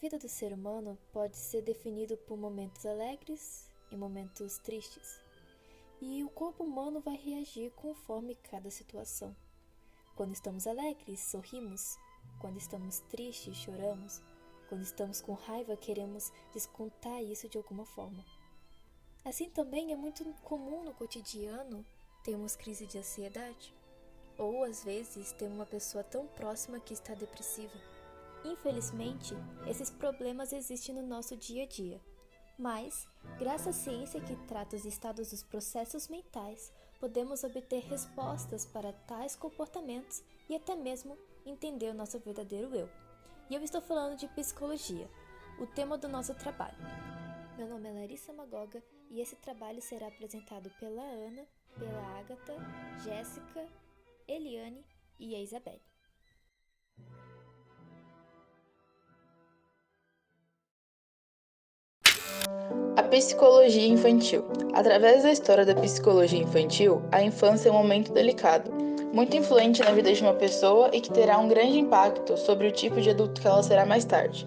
vida do ser humano pode ser definido por momentos alegres e momentos tristes, e o corpo humano vai reagir conforme cada situação. Quando estamos alegres, sorrimos. Quando estamos tristes, choramos. Quando estamos com raiva, queremos descontar isso de alguma forma. Assim também é muito comum no cotidiano termos crise de ansiedade, ou às vezes ter uma pessoa tão próxima que está depressiva. Infelizmente, esses problemas existem no nosso dia a dia, mas, graças à ciência que trata os estados dos processos mentais, podemos obter respostas para tais comportamentos e até mesmo entender o nosso verdadeiro eu. E eu estou falando de psicologia, o tema do nosso trabalho. Meu nome é Larissa Magoga e esse trabalho será apresentado pela Ana, pela Ágata, Jéssica, Eliane e a Isabelle. A psicologia infantil. Através da história da psicologia infantil, a infância é um momento delicado, muito influente na vida de uma pessoa e que terá um grande impacto sobre o tipo de adulto que ela será mais tarde.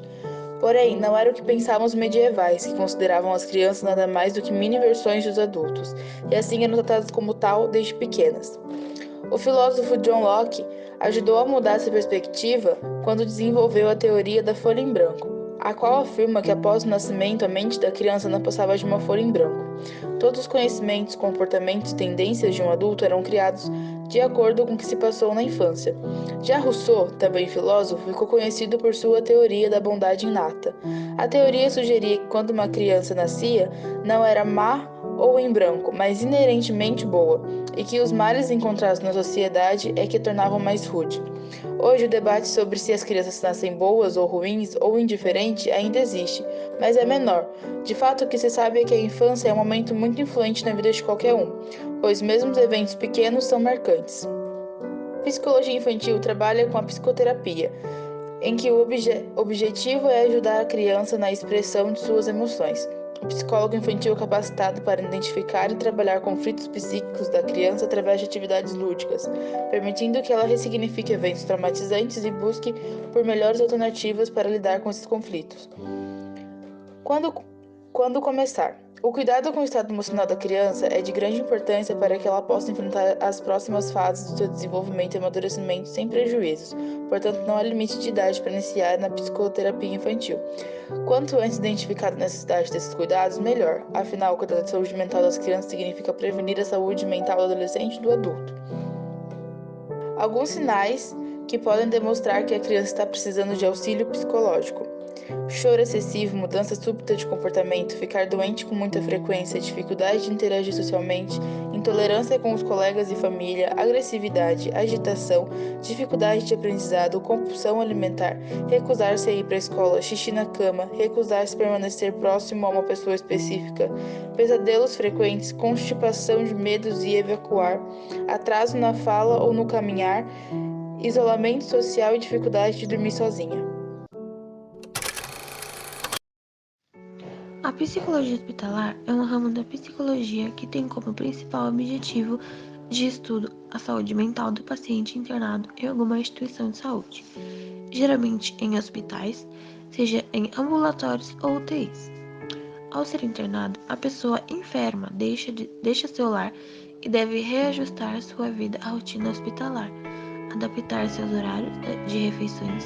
Porém, não era o que pensavam os medievais, que consideravam as crianças nada mais do que mini-versões dos adultos, e assim eram tratadas como tal desde pequenas. O filósofo John Locke ajudou a mudar essa perspectiva quando desenvolveu a teoria da folha em branco, a qual afirma que após o nascimento a mente da criança não passava de uma folha em branco. Todos os conhecimentos, comportamentos e tendências de um adulto eram criados de acordo com o que se passou na infância. Já Rousseau, também filósofo, ficou conhecido por sua teoria da bondade inata. A teoria sugeria que quando uma criança nascia, não era má ou em branco, mas inerentemente boa, e que os males encontrados na sociedade é que a tornavam mais rude. Hoje o debate sobre se as crianças nascem boas ou ruins ou indiferentes ainda existe, mas é menor. De fato, o que se sabe é que a infância é um momento muito influente na vida de qualquer um, pois mesmo os eventos pequenos são marcantes. A psicologia infantil trabalha com a psicoterapia, em que o objetivo é ajudar a criança na expressão de suas emoções. O psicólogo infantil é capacitado para identificar e trabalhar conflitos psíquicos da criança através de atividades lúdicas, permitindo que ela ressignifique eventos traumatizantes e busque por melhores alternativas para lidar com esses conflitos. Quando começar? O cuidado com o estado emocional da criança é de grande importância para que ela possa enfrentar as próximas fases do seu desenvolvimento e amadurecimento sem prejuízos. Portanto, não há limite de idade para iniciar na psicoterapia infantil. Quanto antes identificada a necessidade desses cuidados, melhor. Afinal, cuidar da saúde mental das crianças significa prevenir a saúde mental do adolescente e do adulto. Alguns sinais que podem demonstrar que a criança está precisando de auxílio psicológico: choro excessivo, mudança súbita de comportamento, ficar doente com muita frequência, dificuldade de interagir socialmente, intolerância com os colegas e família, agressividade, agitação, dificuldade de aprendizado, compulsão alimentar, recusar-se a ir para a escola, xixi na cama, recusar-se a permanecer próximo a uma pessoa específica, pesadelos frequentes, constipação de medos e evacuar, atraso na fala ou no caminhar, isolamento social e dificuldade de dormir sozinha. A psicologia hospitalar é um ramo da psicologia que tem como principal objetivo de estudo a saúde mental do paciente internado em alguma instituição de saúde, geralmente em hospitais, seja em ambulatórios ou UTIs. Ao ser internado, a pessoa enferma deixa seu lar e deve reajustar sua vida à rotina hospitalar, adaptar seus horários de refeições,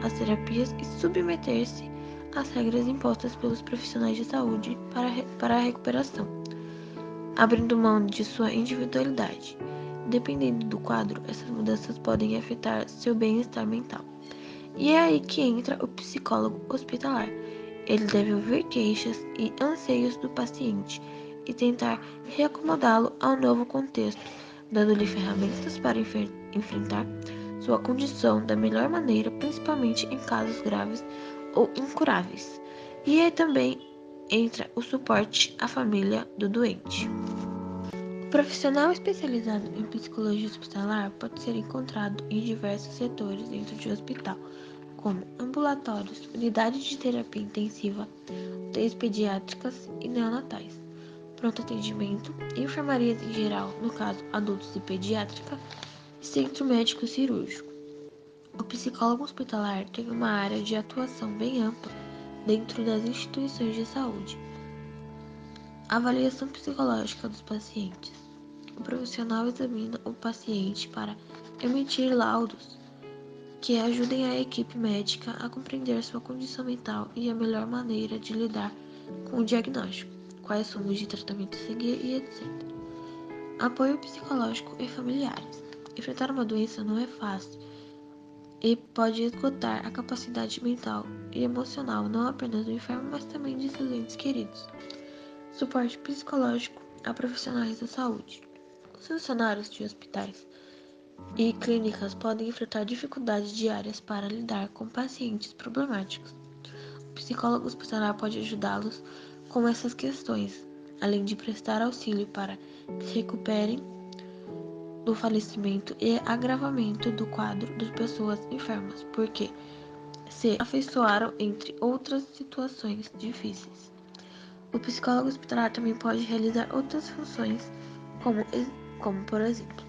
às terapias e submeter-se às regras impostas pelos profissionais de saúde para a recuperação, abrindo mão de sua individualidade. Dependendo do quadro, essas mudanças podem afetar seu bem-estar mental. E é aí que entra o psicólogo hospitalar. Ele deve ouvir queixas e anseios do paciente e tentar reacomodá-lo ao novo contexto, dando-lhe ferramentas para enfrentar sua condição da melhor maneira, principalmente em casos graves ou incuráveis. E aí também entra o suporte à família do doente. O profissional especializado em psicologia hospitalar pode ser encontrado em diversos setores dentro de um hospital, como ambulatórios, unidades de terapia intensiva, UTIs pediátricas e neonatais, pronto atendimento, enfermarias em geral, no caso adultos e pediátrica, e centro médico cirúrgico. O psicólogo hospitalar tem uma área de atuação bem ampla, dentro das instituições de saúde. Avaliação psicológica dos pacientes. O profissional examina o paciente para emitir laudos que ajudem a equipe médica a compreender sua condição mental e a melhor maneira de lidar com o diagnóstico, quais rumos de tratamento seguir e etc. Apoio psicológico e familiares. Enfrentar uma doença não é fácil e pode esgotar a capacidade mental e emocional não apenas do enfermo, mas também de seus entes queridos. Suporte psicológico a profissionais da saúde. Os funcionários de hospitais e clínicas podem enfrentar dificuldades diárias para lidar com pacientes problemáticos. O psicólogo hospitalar pode ajudá-los com essas questões, além de prestar auxílio para que se recuperem do falecimento e agravamento do quadro das pessoas enfermas, porque se afeiçoaram entre outras situações difíceis. O psicólogo hospitalar também pode realizar outras funções, como por exemplo,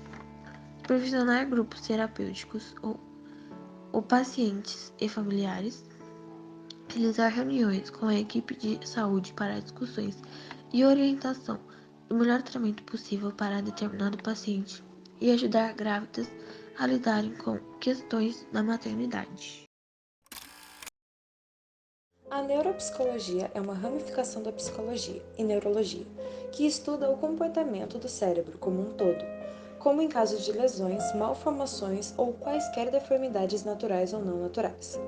supervisionar grupos terapêuticos ou pacientes e familiares, realizar reuniões com a equipe de saúde para discussões e orientação do melhor tratamento possível para determinado paciente e ajudar grávidas a lidarem com questões da maternidade. A neuropsicologia é uma ramificação da psicologia e neurologia, que estuda o comportamento do cérebro como um todo, como em casos de lesões, malformações ou quaisquer deformidades naturais ou não naturais.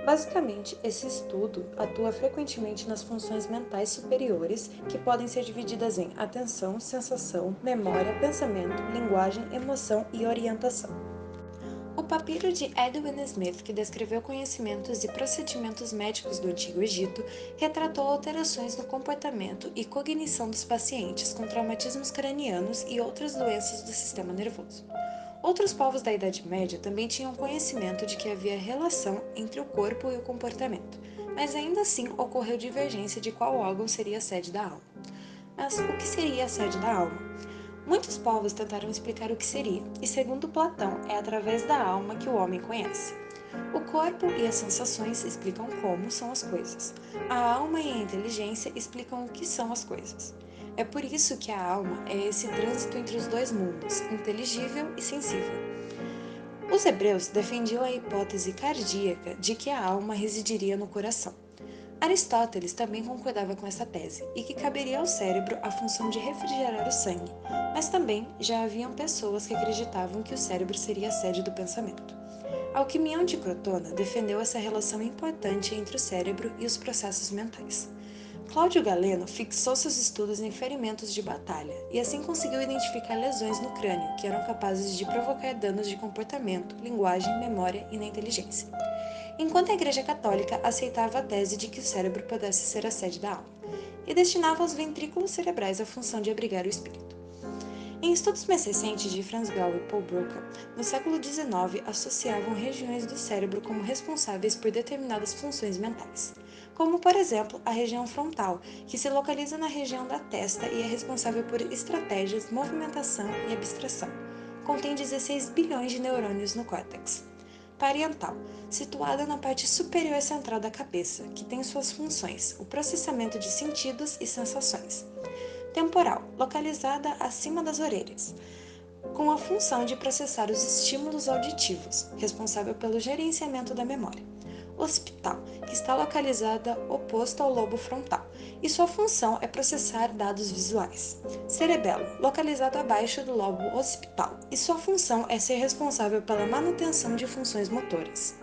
Basicamente, esse estudo atua frequentemente nas funções mentais superiores, que podem ser divididas em atenção, sensação, memória, pensamento, linguagem, emoção e orientação. O papiro de Edwin Smith, que descreveu conhecimentos e procedimentos médicos do Antigo Egito, retratou alterações no comportamento e cognição dos pacientes com traumatismos cranianos e outras doenças do sistema nervoso. Outros povos da Idade Média também tinham conhecimento de que havia relação entre o corpo e o comportamento, mas ainda assim ocorreu divergência de qual órgão seria a sede da alma. Mas o que seria a sede da alma? Muitos povos tentaram explicar o que seria, e segundo Platão, é através da alma que o homem conhece. O corpo e as sensações explicam como são as coisas. A alma e a inteligência explicam o que são as coisas. É por isso que a alma é esse trânsito entre os dois mundos, inteligível e sensível. Os hebreus defendiam a hipótese cardíaca de que a alma residiria no coração. Aristóteles também concordava com essa tese e que caberia ao cérebro a função de refrigerar o sangue, mas também já haviam pessoas que acreditavam que o cérebro seria a sede do pensamento. Alquimião de Crotona defendeu essa relação importante entre o cérebro e os processos mentais. Cláudio Galeno fixou seus estudos em ferimentos de batalha e assim conseguiu identificar lesões no crânio que eram capazes de provocar danos de comportamento, linguagem, memória e na inteligência. Enquanto a Igreja Católica aceitava a tese de que o cérebro pudesse ser a sede da alma, e destinava aos ventrículos cerebrais a função de abrigar o espírito. Em estudos mais recentes de Franz Gall e Paul Broca, no século XIX associavam regiões do cérebro como responsáveis por determinadas funções mentais, como, por exemplo, a região frontal, que se localiza na região da testa e é responsável por estratégias, movimentação e abstração. Contém 16 bilhões de neurônios no córtex. Parietal, situada na parte superior central da cabeça, que tem suas funções, o processamento de sentidos e sensações. Temporal, localizada acima das orelhas, com a função de processar os estímulos auditivos, responsável pelo gerenciamento da memória. Occipital, que está localizada oposto ao lobo frontal, e sua função é processar dados visuais. Cerebelo, localizado abaixo do lobo occipital, e sua função é ser responsável pela manutenção de funções motoras.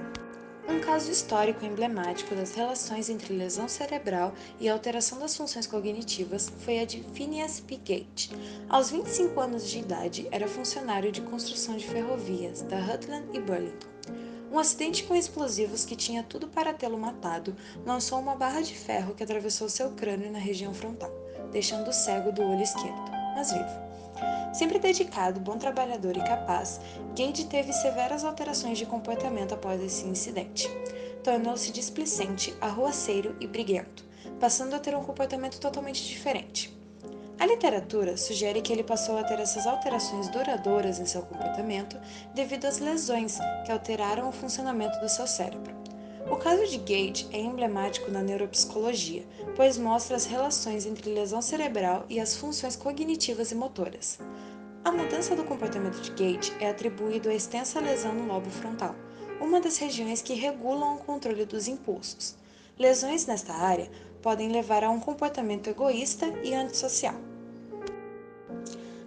Um caso histórico emblemático das relações entre lesão cerebral e alteração das funções cognitivas foi a de Phineas P. Gage. Aos 25 anos de idade, era funcionário de construção de ferrovias da Rutland e Burlington. Um acidente com explosivos que tinha tudo para tê-lo matado lançou uma barra de ferro que atravessou seu crânio na região frontal, deixando-o cego do olho esquerdo, mas vivo. Sempre dedicado, bom trabalhador e capaz, Gage teve severas alterações de comportamento após esse incidente. Tornou-se displicente, arruaceiro e briguento, passando a ter um comportamento totalmente diferente. A literatura sugere que ele passou a ter essas alterações duradouras em seu comportamento devido às lesões que alteraram o funcionamento do seu cérebro. O caso de Gage é emblemático na neuropsicologia, pois mostra as relações entre lesão cerebral e as funções cognitivas e motoras. A mudança do comportamento de Gage é atribuído à extensa lesão no lobo frontal, uma das regiões que regulam o controle dos impulsos. Lesões nesta área podem levar a um comportamento egoísta e antissocial.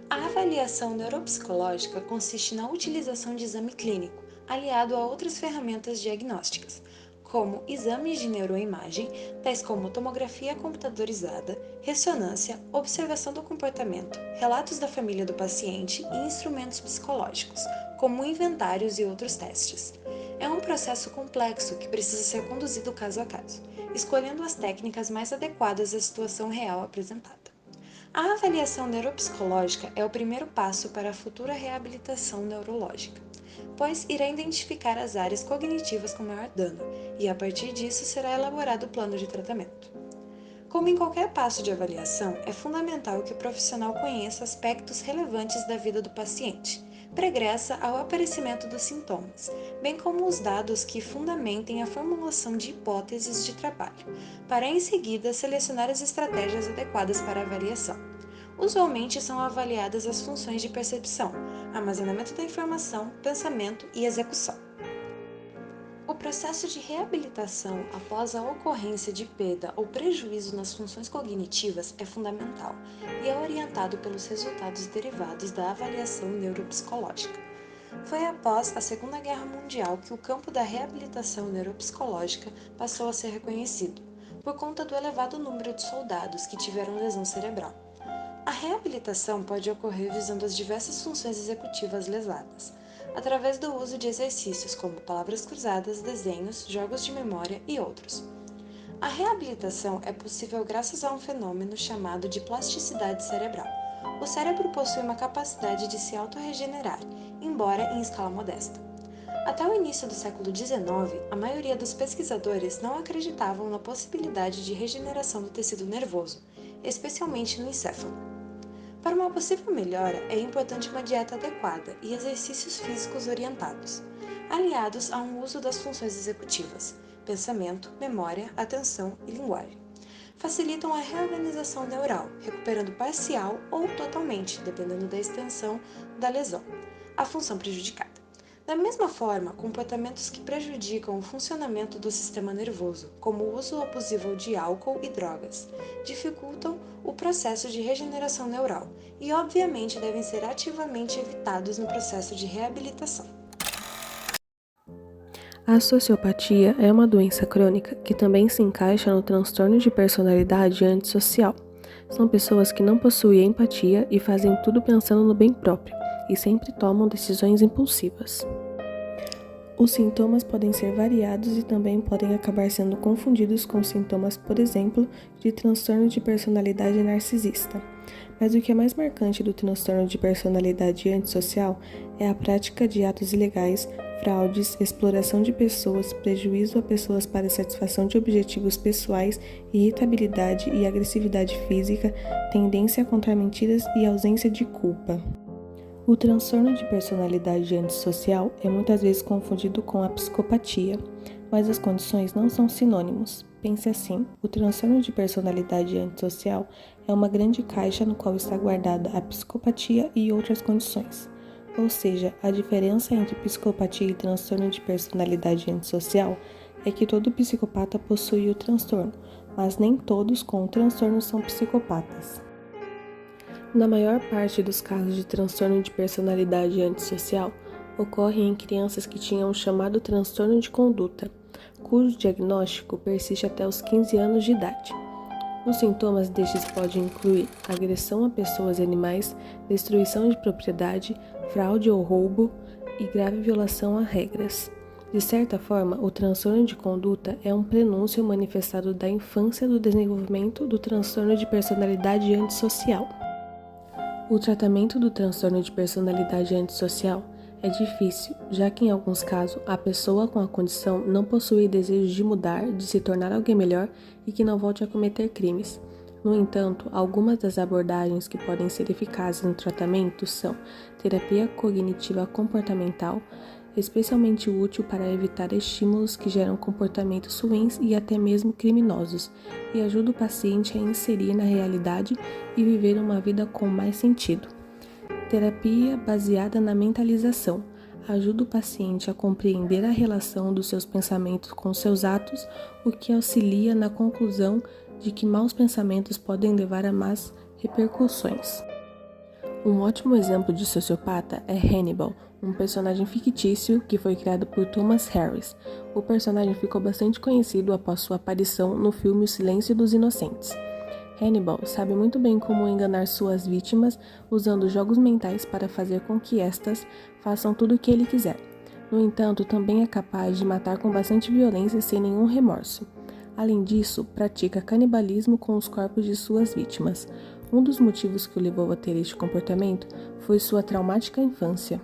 A avaliação neuropsicológica consiste na utilização de exame clínico, aliado a outras ferramentas diagnósticas, como exames de neuroimagem, tais como tomografia computadorizada, ressonância, observação do comportamento, relatos da família do paciente e instrumentos psicológicos, como inventários e outros testes. É um processo complexo que precisa ser conduzido caso a caso, escolhendo as técnicas mais adequadas à situação real apresentada. A avaliação neuropsicológica é o primeiro passo para a futura reabilitação neurológica, pois irá identificar as áreas cognitivas com maior dano e, a partir disso, será elaborado o plano de tratamento. Como em qualquer passo de avaliação, é fundamental que o profissional conheça aspectos relevantes da vida do paciente, pregressa ao aparecimento dos sintomas, bem como os dados que fundamentem a formulação de hipóteses de trabalho, para em seguida selecionar as estratégias adequadas para a avaliação. Usualmente são avaliadas as funções de percepção, armazenamento da informação, pensamento e execução. O processo de reabilitação após a ocorrência de perda ou prejuízo nas funções cognitivas é fundamental e é orientado pelos resultados derivados da avaliação neuropsicológica. Foi após a Segunda Guerra Mundial que o campo da reabilitação neuropsicológica passou a ser reconhecido, por conta do elevado número de soldados que tiveram lesão cerebral. A reabilitação pode ocorrer visando as diversas funções executivas lesadas, através do uso de exercícios como palavras cruzadas, desenhos, jogos de memória e outros. A reabilitação é possível graças a um fenômeno chamado de plasticidade cerebral. O cérebro possui uma capacidade de se autorregenerar, embora em escala modesta. Até o início do século XIX, a maioria dos pesquisadores não acreditavam na possibilidade de regeneração do tecido nervoso, especialmente no encéfalo. Para uma possível melhora, é importante uma dieta adequada e exercícios físicos orientados, aliados a um uso das funções executivas, pensamento, memória, atenção e linguagem. Facilitam a reorganização neural, recuperando parcial ou totalmente, dependendo da extensão da lesão, a função prejudicada. Da mesma forma, comportamentos que prejudicam o funcionamento do sistema nervoso, como o uso abusivo de álcool e drogas, dificultam o processo de regeneração neural e, obviamente, devem ser ativamente evitados no processo de reabilitação. A sociopatia é uma doença crônica que também se encaixa no transtorno de personalidade antissocial. São pessoas que não possuem empatia e fazem tudo pensando no bem próprio e sempre tomam decisões impulsivas. Os sintomas podem ser variados e também podem acabar sendo confundidos com sintomas, por exemplo, de transtorno de personalidade narcisista. Mas o que é mais marcante do transtorno de personalidade antissocial é a prática de atos ilegais, fraudes, exploração de pessoas, prejuízo a pessoas para satisfação de objetivos pessoais, irritabilidade e agressividade física, tendência a contar mentiras e ausência de culpa. O transtorno de personalidade antissocial é muitas vezes confundido com a psicopatia, mas as condições não são sinônimos. Pense assim, o transtorno de personalidade antissocial é uma grande caixa no qual está guardada a psicopatia e outras condições. Ou seja, a diferença entre psicopatia e transtorno de personalidade antissocial é que todo psicopata possui o transtorno, mas nem todos com o transtorno são psicopatas. Na maior parte dos casos de transtorno de personalidade antissocial, ocorre em crianças que tinham o chamado transtorno de conduta, cujo diagnóstico persiste até os 15 anos de idade. Os sintomas destes podem incluir agressão a pessoas e animais, destruição de propriedade, fraude ou roubo e grave violação a regras. De certa forma, o transtorno de conduta é um prenúncio manifestado da infância do desenvolvimento do transtorno de personalidade antissocial. O tratamento do transtorno de personalidade antissocial é difícil, já que em alguns casos a pessoa com a condição não possui desejo de mudar, de se tornar alguém melhor e que não volte a cometer crimes. No entanto, algumas das abordagens que podem ser eficazes no tratamento são terapia cognitiva comportamental, especialmente útil para evitar estímulos que geram comportamentos ruins e até mesmo criminosos, e ajuda o paciente a inserir na realidade e viver uma vida com mais sentido. Terapia baseada na mentalização ajuda o paciente a compreender a relação dos seus pensamentos com seus atos, o que auxilia na conclusão de que maus pensamentos podem levar a más repercussões. Um ótimo exemplo de sociopata é Hannibal, um personagem fictício que foi criado por Thomas Harris. O personagem ficou bastante conhecido após sua aparição no filme O Silêncio dos Inocentes. Hannibal sabe muito bem como enganar suas vítimas usando jogos mentais para fazer com que estas façam tudo o que ele quiser. No entanto, também é capaz de matar com bastante violência sem nenhum remorso. Além disso, pratica canibalismo com os corpos de suas vítimas. Um dos motivos que o levou a ter este comportamento foi sua traumática infância.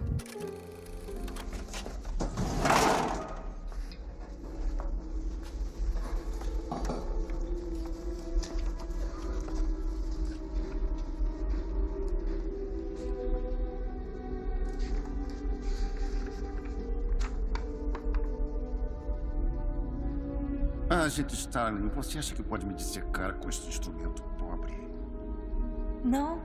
Agente Starling, você acha que pode me dissecar com este instrumento pobre? Não,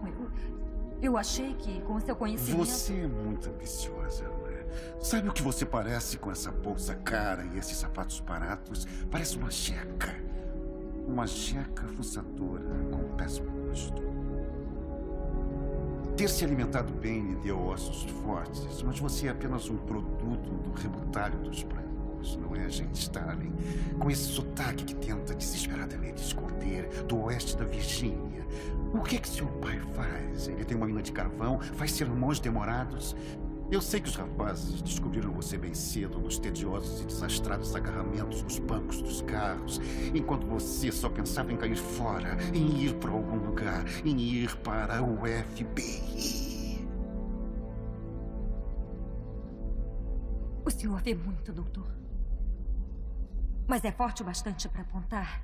eu achei que com o seu conhecimento... Você é muito ambiciosa, não é? Sabe o que você parece com essa bolsa cara e esses sapatos baratos? Parece uma checa. Uma checa abusadora com péssimo gosto. Ter se alimentado bem lhe deu ossos fortes, mas você é apenas um produto do rebutalho dos brancos. Não é, agente Starling? Com esse sotaque que tenta desesperadamente esconder do oeste da Virgínia. O que seu pai faz? Ele tem uma mina de carvão? Faz sermões demorados? Eu sei que os rapazes descobriram você bem cedo nos tediosos e desastrados agarramentos nos bancos dos carros, enquanto você só pensava em cair fora, em ir para algum lugar, em ir para o FBI. O senhor vê muito, doutor. Mas é forte o bastante para apontar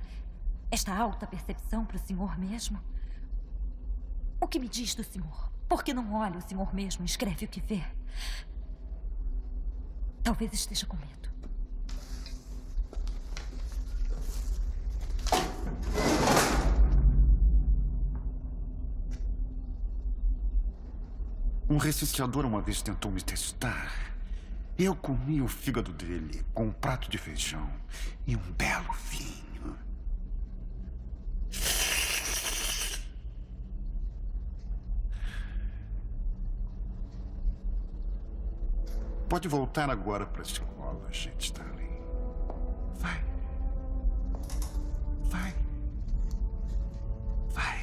esta alta percepção para o senhor mesmo? O que me diz do senhor? Por que não olha o senhor mesmo e escreve o que vê? Talvez esteja com medo. Um recenseador uma vez tentou me testar. Eu comi o fígado dele com um prato de feijão e um belo vinho. Pode voltar agora para a escola, gente Starling. Vai. Vai. Vai.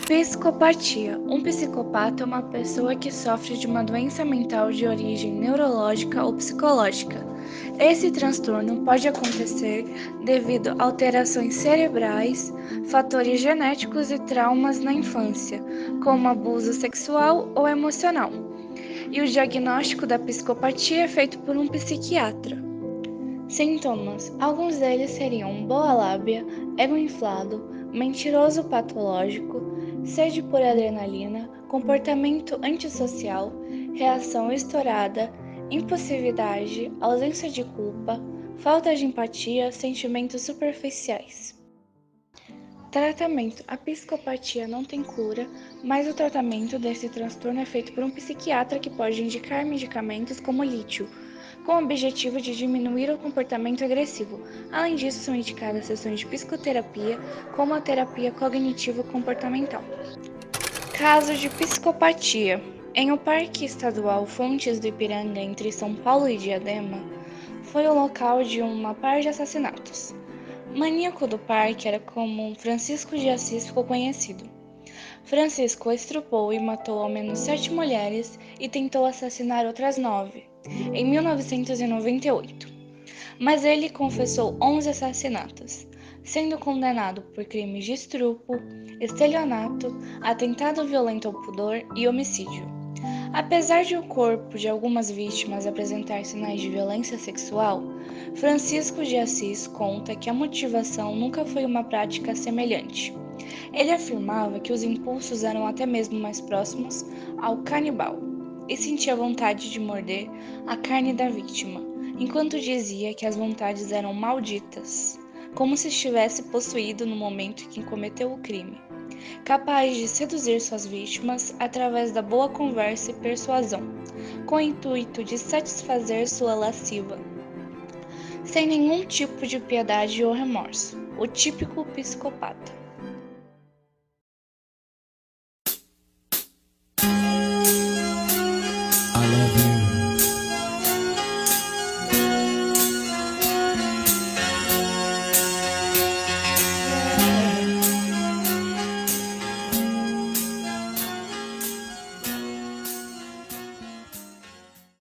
Psicopatia. Um psicopata é uma pessoa que sofre de uma doença mental de origem neurológica ou psicológica. Esse transtorno pode acontecer devido a alterações cerebrais, fatores genéticos e traumas na infância, como abuso sexual ou emocional. E o diagnóstico da psicopatia é feito por um psiquiatra. Sintomas. Alguns deles seriam boa lábia, ego inflado, mentiroso patológico, sede por adrenalina, comportamento antissocial, reação estourada, impulsividade, ausência de culpa, falta de empatia, sentimentos superficiais. Tratamento. A psicopatia não tem cura, mas o tratamento desse transtorno é feito por um psiquiatra que pode indicar medicamentos como lítio, com o objetivo de diminuir o comportamento agressivo. Além disso, são indicadas sessões de psicoterapia, como a terapia cognitivo-comportamental. Caso de psicopatia. Em o Parque Estadual Fontes do Ipiranga, entre São Paulo e Diadema, foi o local de uma par de assassinatos. Maníaco do parque era como Francisco de Assis ficou conhecido. Francisco estrupou e matou ao menos 7 mulheres e tentou assassinar outras 9, em 1998. Mas ele confessou 11 assassinatos, sendo condenado por crimes de estupro, estelionato, atentado violento ao pudor e homicídio. Apesar de o corpo de algumas vítimas apresentar sinais de violência sexual, Francisco de Assis conta que a motivação nunca foi uma prática semelhante. Ele afirmava que os impulsos eram até mesmo mais próximos ao canibal e sentia vontade de morder a carne da vítima, enquanto dizia que as vontades eram malditas, como se estivesse possuído no momento em que cometeu o crime, capaz de seduzir suas vítimas através da boa conversa e persuasão, com o intuito de satisfazer sua lasciva, sem nenhum tipo de piedade ou remorso, o típico psicopata.